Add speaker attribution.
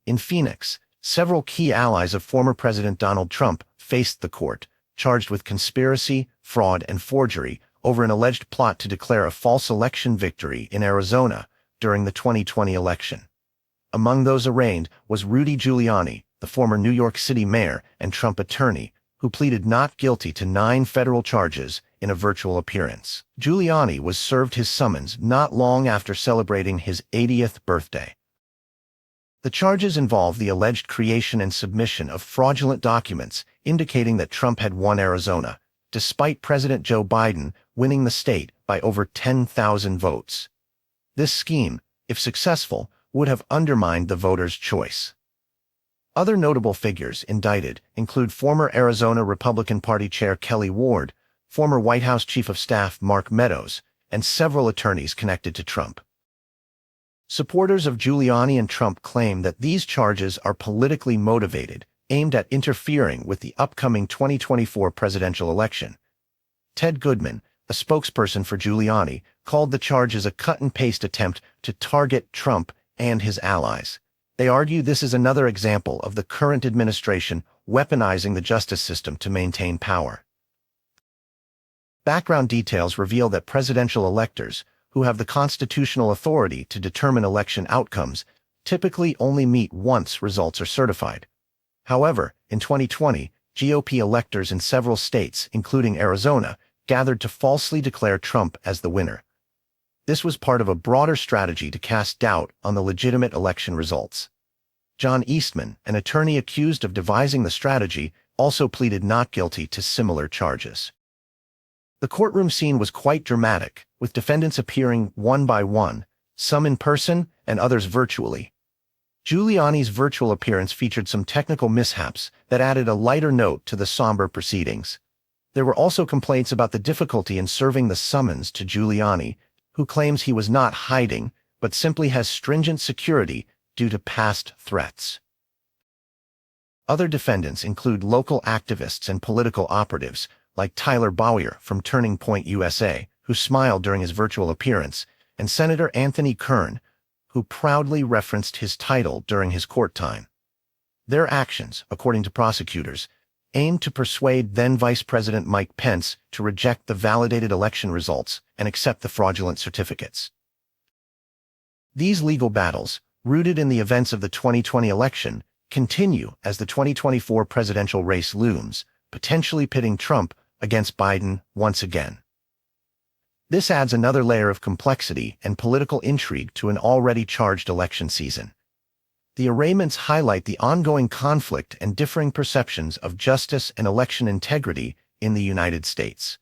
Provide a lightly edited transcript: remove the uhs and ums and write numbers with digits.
Speaker 1: In Phoenix, several key allies of former President Donald Trump faced the court, charged with conspiracy, fraud, and forgery over an alleged plot to declare a false election victory in Arizona during the 2020 election. Among those arraigned was Rudy Giuliani, the former New York City mayor and Trump attorney, who pleaded not guilty to 9 federal charges in a virtual appearance. Giuliani was served his summons not long after celebrating his 80th birthday. The charges involve the alleged creation and submission of fraudulent documents indicating that Trump had won Arizona, despite President Joe Biden winning the state by over 10,000 votes. This scheme, if successful, would have undermined the voters' choice. Other notable figures indicted include former Arizona Republican Party Chair Kelly Ward, former White House Chief of Staff Mark Meadows, and several attorneys connected to Trump. Supporters of Giuliani and Trump claim that these charges are politically motivated, aimed at interfering with the upcoming 2024 presidential election. Ted Goodman, a spokesperson for Giuliani, called the charges a cut-and-paste attempt to target Trump and his allies. They argue this is another example of the current administration weaponizing the justice system to maintain power. Background details reveal that presidential electors, who have the constitutional authority to determine election outcomes, typically only meet once results are certified. However, in 2020, GOP electors in several states, including Arizona, gathered to falsely declare Trump as the winner. This was part of a broader strategy to cast doubt on the legitimate election results. John Eastman, an attorney accused of devising the strategy, also pleaded not guilty to similar charges. The courtroom scene was quite dramatic, with defendants appearing one by one, some in person and others virtually. Giuliani's virtual appearance featured some technical mishaps that added a lighter note to the somber proceedings. There were also complaints about the difficulty in serving the summons to Giuliani, who claims he was not hiding, but simply has stringent security due to past threats. Other defendants include local activists and political operatives, like Tyler Bowyer from Turning Point USA, who smiled during his virtual appearance, and Senator Anthony Kern, who proudly referenced his title during his court time. Their actions, according to prosecutors, aimed to persuade then-Vice President Mike Pence to reject the validated election results and accept the fraudulent certificates. These legal battles, rooted in the events of the 2020 election, continue as the 2024 presidential race looms, potentially pitting Trump against Biden once again. This adds another layer of complexity and political intrigue to an already charged election season. The arraignments highlight the ongoing conflict and differing perceptions of justice and election integrity in the United States.